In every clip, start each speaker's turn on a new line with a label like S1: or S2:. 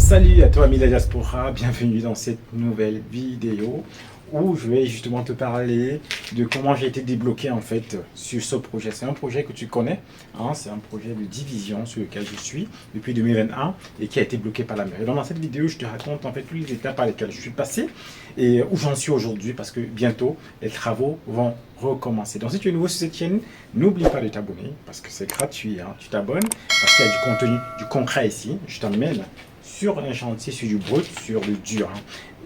S1: Salut à toi, Mila Diaspora, bienvenue dans cette nouvelle vidéo où je vais justement te parler de comment j'ai été débloqué en fait sur ce projet. C'est un projet que tu connais, hein, c'est un projet de division sur lequel je suis depuis 2021 et qui a été bloqué par la mairie. Donc dans cette vidéo, je te raconte en fait toutes les étapes par lesquelles je suis passé et où j'en suis aujourd'hui parce que bientôt les travaux vont recommencer. Donc si tu es nouveau sur cette chaîne, n'oublie pas de t'abonner parce que c'est gratuit, hein. Tu t'abonnes parce qu'il y a du contenu, du concret ici. Je t'emmène sur un chantier, sur du brut, sur le dur. Hein.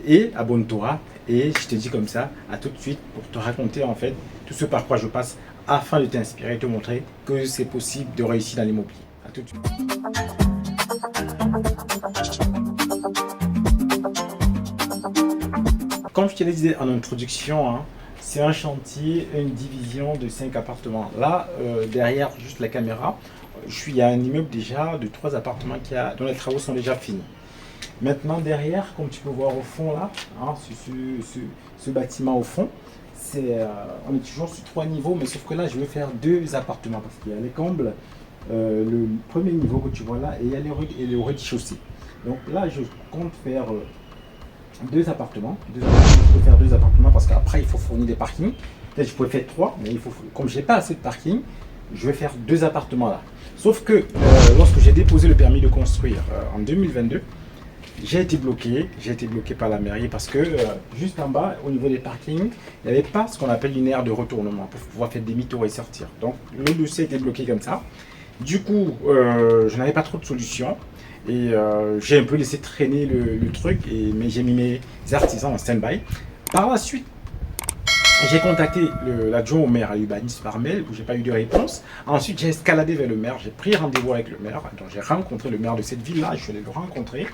S1: Et abonne-toi. Et je te dis comme ça, à tout de suite, pour te raconter en fait tout ce par quoi je passe afin de t'inspirer et te montrer que c'est possible de réussir dans l'immobilier. À tout de suite. Comme je te l'ai dit en introduction, hein, c'est un chantier, une division de 5 appartements. Là, derrière juste la caméra, il y a un immeuble déjà de 3 appartements dont les travaux sont déjà finis. Maintenant, derrière, comme tu peux voir au fond là, hein, ce bâtiment au fond, on est toujours sur 3 niveaux, mais sauf que là, je vais faire 2 appartements parce qu'il y a les combles, le premier niveau que tu vois là, et il y a le rez-de-chaussée. Donc là, je compte faire 2 appartements. Je peux faire 2 appartements parce qu'après, il faut fournir des parkings. Peut-être je pourrais faire 3, mais comme je n'ai pas assez de parking, je vais faire 2 appartements là. Sauf que lorsque j'ai déposé le permis de construire en 2022, j'ai été bloqué par la mairie parce que juste en bas, au niveau des parkings, il n'y avait pas ce qu'on appelle une aire de retournement pour pouvoir faire demi-tour et sortir. Donc le dossier était bloqué comme ça. Du coup, je n'avais pas trop de solutions et j'ai un peu laissé traîner le truc, mais j'ai mis mes artisans en stand-by. Par la suite, j'ai contacté l'adjoint au maire à l'urbanisme par mail où j'ai pas eu de réponse. Ensuite, j'ai escaladé vers le maire, j'ai pris rendez-vous avec le maire. Donc, j'ai rencontré le maire de cette ville-là, je suis allé le rencontrer.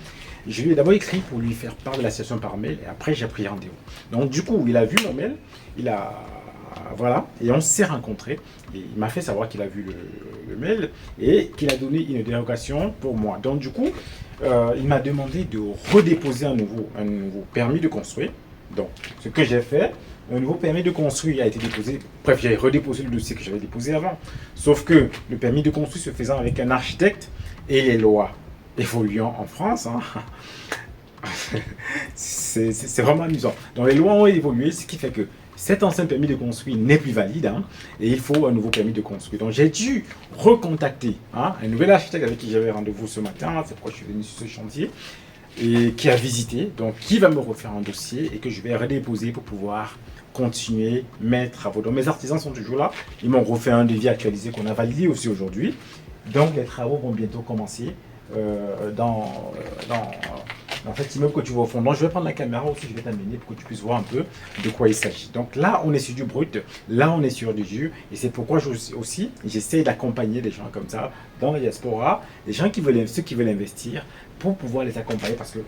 S1: Je lui ai d'abord écrit pour lui faire part de la situation par mail et après j'ai pris rendez-vous. Donc du coup, il a vu mon mail, voilà, et on s'est rencontrés. Et il m'a fait savoir qu'il a vu le mail et qu'il a donné une dérogation pour moi. Donc du coup, il m'a demandé de redéposer un nouveau permis de construire. Donc, ce que j'ai fait, un nouveau permis de construire a été déposé. Bref, j'ai redéposé le dossier que j'avais déposé avant. Sauf que le permis de construire se faisant avec un architecte et les lois évoluant en France, hein, c'est vraiment amusant. Donc, les lois ont évolué, ce qui fait que cet ancien permis de construire n'est plus valide, hein, et il faut un nouveau permis de construire. Donc, j'ai dû recontacter, hein, un nouvel architecte avec qui j'avais rendez-vous ce matin. C'est pourquoi je suis venu sur ce chantier. Et qui a visité, donc qui va me refaire un dossier et que je vais redéposer pour pouvoir continuer mes travaux. Donc mes artisans sont toujours là, ils m'ont refait un devis actualisé qu'on a validé aussi aujourd'hui. Donc les travaux vont bientôt commencer dans cet immeuble que tu vois au fond. Donc je vais prendre la caméra aussi, je vais t'amener pour que tu puisses voir un peu de quoi il s'agit. Donc là on est sur du brut, là on est sur du dur et c'est pourquoi j'essaie d'accompagner des gens comme ça dans la diaspora, ceux qui veulent investir pour pouvoir les accompagner parce que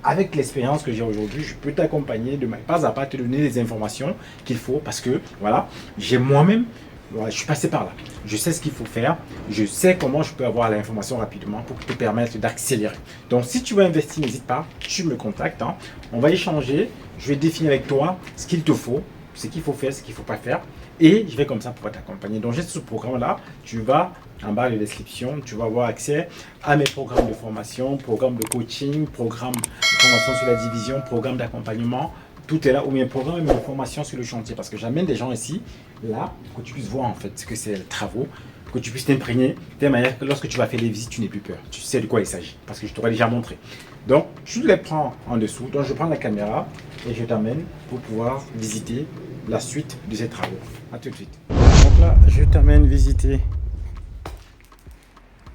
S1: avec l'expérience que j'ai aujourd'hui, je peux t'accompagner de pas à pas, te donner les informations qu'il faut parce que voilà, j'ai moi-même, voilà, je suis passé par là. Je sais ce qu'il faut faire, je sais comment je peux avoir l'information rapidement pour te permettre d'accélérer. Donc si tu veux investir, n'hésite pas, tu me contactes, hein. On va échanger, je vais définir avec toi ce qu'il te faut, ce qu'il faut faire, ce qu'il ne faut pas faire. Et je vais comme ça pouvoir t'accompagner. Donc, j'ai ce programme-là. Tu vas en bas de la description. Tu vas avoir accès à mes programmes de formation, programmes de coaching, programmes de formation sur la division, programmes d'accompagnement. Tout est là. Ou mes programmes et mes formations sur le chantier. Parce que j'amène des gens ici, là, pour que tu puisses voir en fait ce que c'est les travaux, pour que tu puisses t'imprégner. De manière que lorsque tu vas faire les visites, tu n'aies plus peur. Tu sais de quoi il s'agit. Parce que je t'aurais déjà montré. Donc, tu les prends en dessous. Donc, je prends la caméra et je t'amène pour pouvoir visiter la suite de ces travaux. A tout de suite. Donc là, je t'amène visiter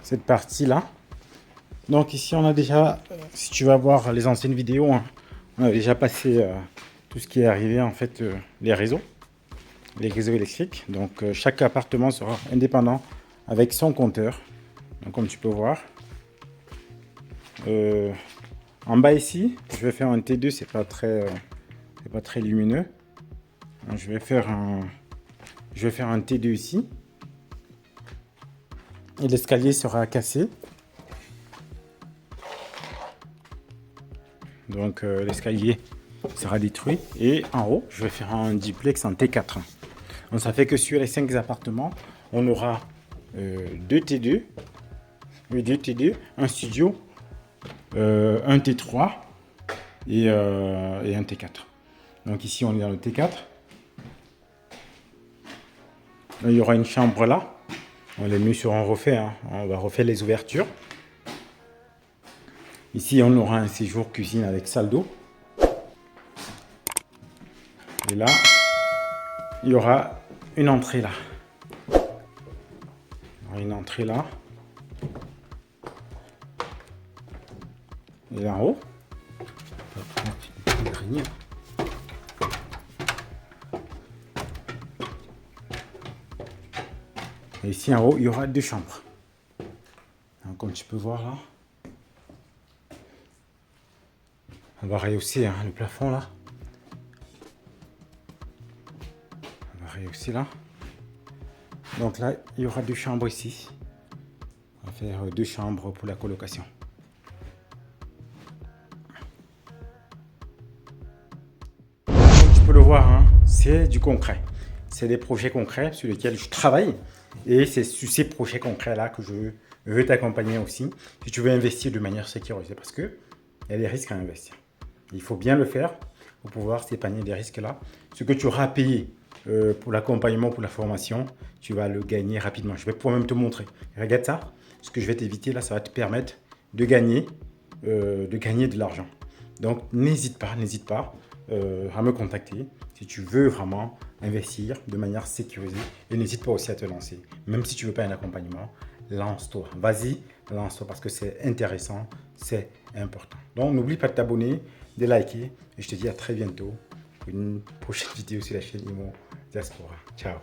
S1: cette partie-là. Donc ici, on a déjà, si tu vas voir les anciennes vidéos, hein, on a déjà passé tout ce qui est arrivé, en fait, les réseaux électriques. Donc chaque appartement sera indépendant avec son compteur. Donc comme tu peux voir. En bas ici, je vais faire un T2, c'est pas très lumineux. Donc, je vais faire un T2 ici. Et l'escalier sera cassé. Donc l'escalier sera détruit. Et en haut, je vais faire un duplex en T4. Donc ça fait que sur les 5 appartements, on aura 2 T2, un studio un T3 et un T4. Donc ici, on est dans le T4. Là, il y aura une chambre là. Les murs seront refaits. Hein. On va refaire les ouvertures. Ici, on aura un séjour cuisine avec salle d'eau. Et là, il y aura une entrée là. Une entrée là. Et là en haut. Et ici en haut, il y aura 2 chambres. Donc, comme tu peux voir là. On va rehausser hein, le plafond là. On va rehausser là. Donc là, il y aura 2 chambres ici. On va faire 2 chambres pour la colocation. Comme tu peux le voir, hein, c'est du concret. C'est des projets concrets sur lesquels je travaille. Et c'est sur ces projets concrets-là que je veux t'accompagner aussi. Si tu veux investir de manière sécurisée. Parce qu'il y a des risques à investir. Il faut bien le faire pour pouvoir s'épargner des risques-là. Ce que tu auras payé pour l'accompagnement, pour la formation, tu vas le gagner rapidement. Je vais pouvoir même te montrer. Regarde ça. Ce que je vais t'éviter là, ça va te permettre de gagner de l'argent. Donc, n'hésite pas à me contacter si tu veux vraiment investir de manière sécurisée. Et n'hésite pas aussi à te lancer. Même si tu ne veux pas un accompagnement, lance-toi. Vas-y, lance-toi parce que c'est intéressant, c'est important. Donc, n'oublie pas de t'abonner, de liker. Et je te dis à très bientôt pour une prochaine vidéo sur la chaîne Immo Diaspora. Ciao.